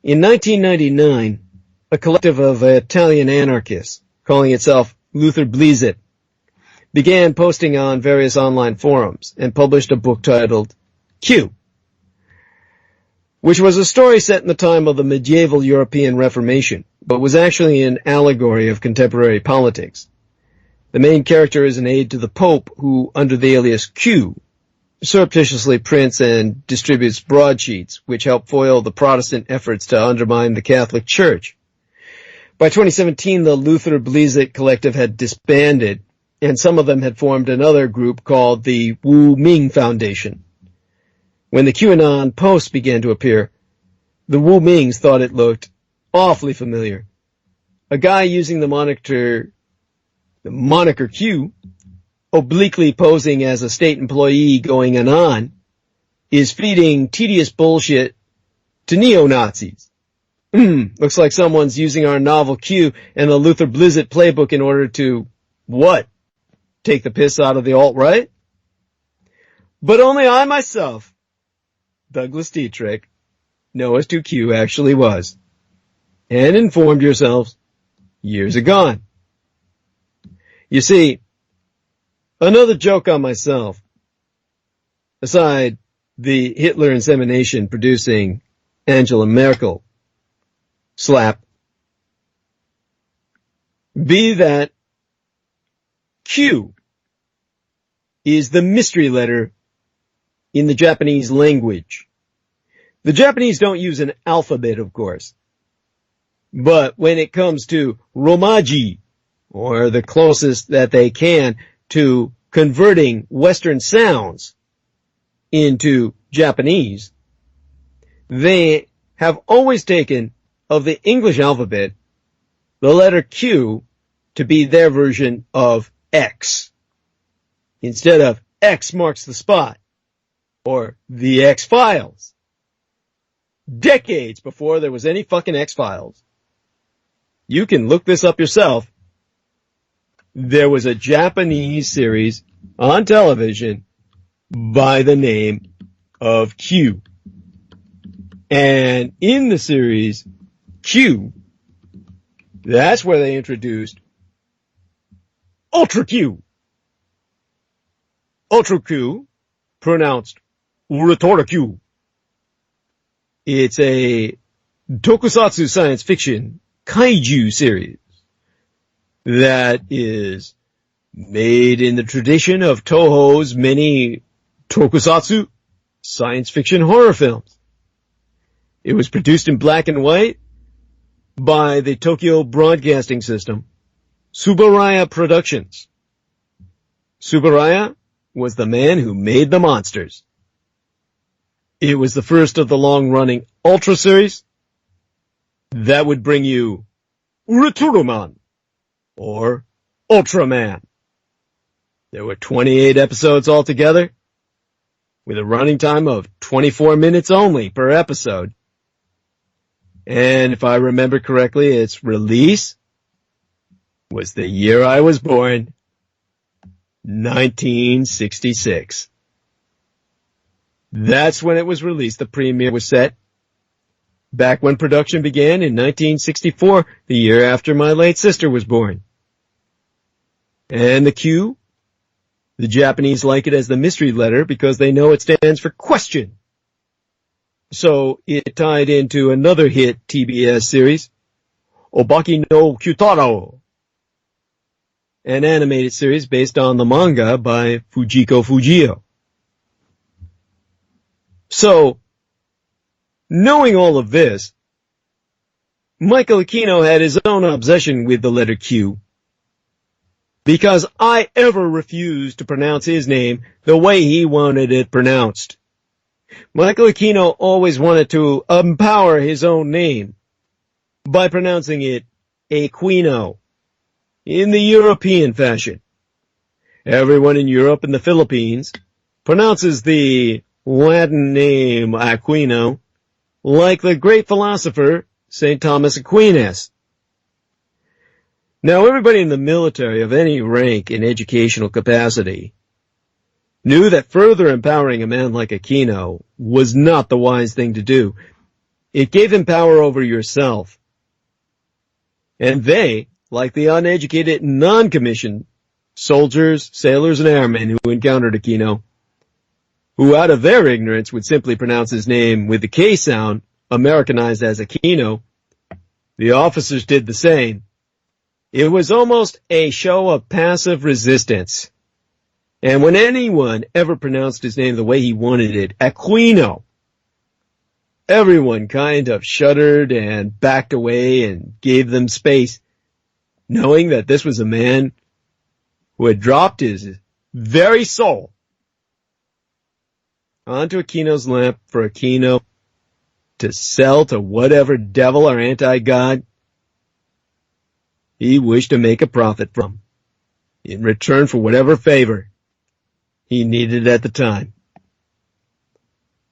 In 1999, a collective of Italian anarchists, calling itself Luther Blizet, began posting on various online forums and published a book titled Q, which was a story set in the time of the medieval European Reformation, but was actually an allegory of contemporary politics. The main character is an aide to the Pope who, under the alias Q, surreptitiously prints and distributes broadsheets which help foil the Protestant efforts to undermine the Catholic Church. By 2017, the Luther Blizet collective had disbanded, and some of them had formed another group called the Wu Ming Foundation. When the Q-Anon posts began to appear, the Wu Mings thought it looked awfully familiar. A guy using the moniker Q, obliquely posing as a state employee going anon, is feeding tedious bullshit to neo-Nazis. Looks like someone's using our novel Q and the Luther Blizet playbook in order to, what? Take the piss out of the alt-right? But only I myself, Douglas Dietrich, know as to Q actually was, and informed yourselves years agone. You see, another joke on myself, aside the Hitler insemination producing Angela Merkel slap, be that Q is the mystery letter in the Japanese language. The Japanese don't use an alphabet, of course. But when it comes to Romaji, or the closest that they can to converting Western sounds into Japanese, they have always taken of the English alphabet the letter Q to be their version of X, instead of X marks the spot, or the X-Files. Decades before there was any fucking X-Files. You can look this up yourself. There was a Japanese series on television by the name of Q. And in the series Q, that's where they introduced Ultra Q. Ultra Q, pronounced Uratora Q. It's a tokusatsu science fiction kaiju series that is made in the tradition of Toho's many tokusatsu science fiction horror films. It was produced in black and white by the Tokyo Broadcasting System, Tsuburaya Productions. Tsuburaya was the man who made the monsters. It was the first of the long-running Ultra series that would bring you Ultraman, or Ultraman. There were 28 episodes altogether, with a running time of 24 minutes only per episode. And if I remember correctly, its release was the year I was born, 1966. That's when it was released. The premiere was set back when production began in 1964, the year after my late sister was born. And the Q, the Japanese like it as the mystery letter because they know it stands for question. So it tied into another hit TBS series, Obaki no Kyutaro, an animated series based on the manga by Fujiko Fujio. So, knowing all of this, Michael Aquino had his own obsession with the letter Q, because I ever refused to pronounce his name the way he wanted it pronounced. Michael Aquino always wanted to empower his own name by pronouncing it Aquino in the European fashion. Everyone in Europe and the Philippines pronounces the Latin name Aquino like the great philosopher St. Thomas Aquinas. Now, everybody in the military of any rank in educational capacity knew that further empowering a man like Aquino was not the wise thing to do, It gave him power over yourself. And they, like the uneducated non-commissioned soldiers, sailors, and airmen who encountered Aquino, who out of their ignorance would simply pronounce his name with the K sound, Americanized as Aquino, the officers did the same. It was almost a show of passive resistance. And when anyone ever pronounced his name the way he wanted it, Aquino, everyone kind of shuddered and backed away and gave them space, knowing that this was a man who had dropped his very soul onto Aquino's lap for Aquino to sell to whatever devil or anti-God he wished to make a profit from, in return for whatever favor he needed at the time.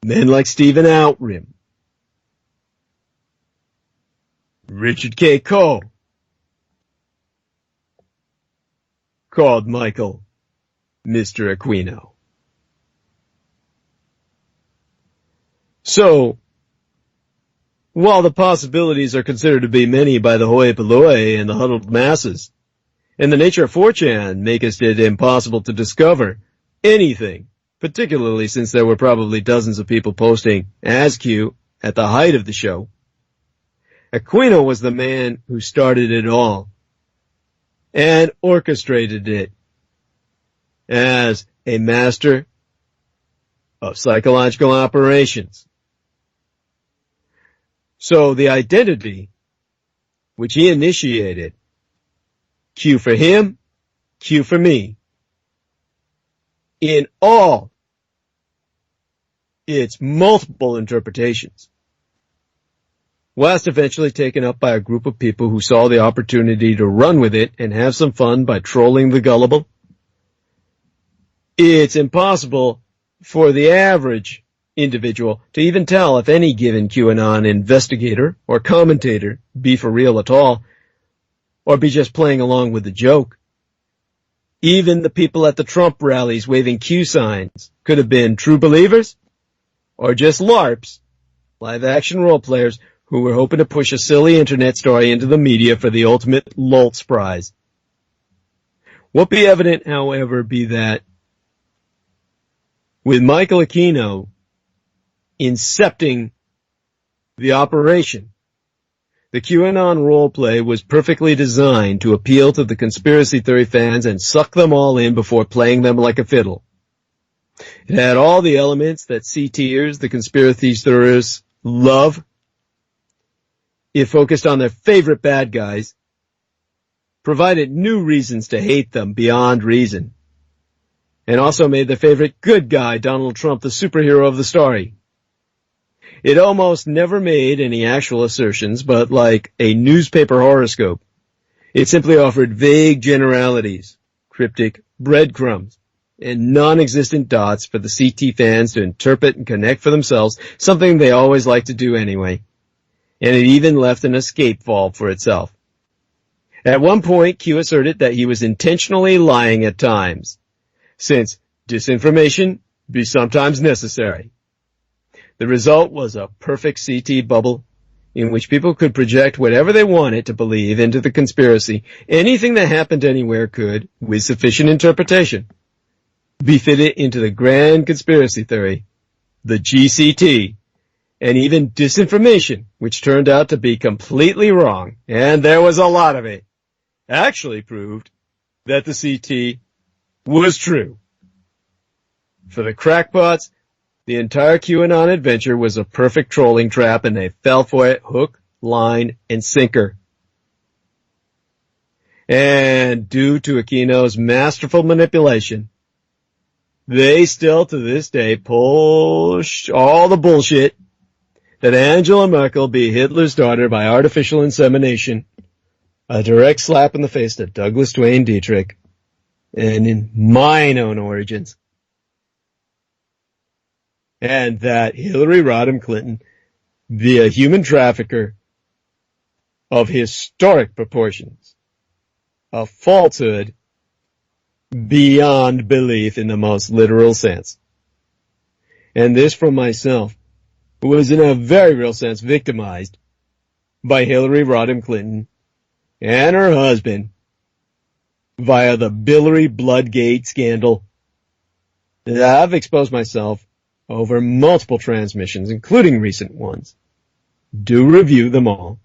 Men like Stephen Outram, Richard K. Cole, called Michael Mr. Aquino. So, while the possibilities are considered to be many by the hoi polloi and the huddled masses, and the nature of 4chan maketh it impossible to discover anything, particularly since there were probably dozens of people posting as Q at the height of the show, Aquino was the man who started it all and orchestrated it as a master of psychological operations. So the identity which he initiated, Q for him, Q for me, in all its multiple interpretations, was eventually taken up by a group of people who saw the opportunity to run with it and have some fun by trolling the gullible. It's impossible for the average individual to even tell if any given QAnon investigator or commentator be for real at all, or be just playing along with the joke. Even the people at the Trump rallies waving Q signs could have been true believers, or just LARPs, live action role players who were hoping to push a silly internet story into the media for the ultimate Lulz prize. What be evident, however, be that with Michael Aquino incepting the operation, the QAnon roleplay was perfectly designed to appeal to the conspiracy theory fans and suck them all in before playing them like a fiddle. It had all the elements that CTers, the conspiracy theorists, love. It focused on their favorite bad guys, provided new reasons to hate them beyond reason, and also made their favorite good guy, Donald Trump, the superhero of the story. It almost never made any actual assertions, but like a newspaper horoscope, it simply offered vague generalities, cryptic breadcrumbs, and non-existent dots for the CT fans to interpret and connect for themselves, something they always like to do anyway. And it even left an escape valve for itself. At one point, Q asserted that he was intentionally lying at times, since disinformation be sometimes necessary. The result was a perfect CT bubble in which people could project whatever they wanted to believe into the conspiracy. Anything that happened anywhere could, with sufficient interpretation, be fitted into the grand conspiracy theory, the GCT, and even disinformation, which turned out to be completely wrong, and there was a lot of it, actually proved that the CT was true. For the crackpots, the entire QAnon adventure was a perfect trolling trap, and they fell for it hook, line, and sinker. And due to Aquino's masterful manipulation, they still to this day push all the bullshit that Angela Merkel be Hitler's daughter by artificial insemination, a direct slap in the face to Douglas Duane Dietrich, and in mine own origins. And that Hillary Rodham Clinton be a human trafficker of historic proportions, a falsehood beyond belief in the most literal sense. And this from myself, who was in a very real sense victimized by Hillary Rodham Clinton and her husband via the Hillary Bloodgate scandal. I've exposed myself over multiple transmissions, including recent ones. Do review them all.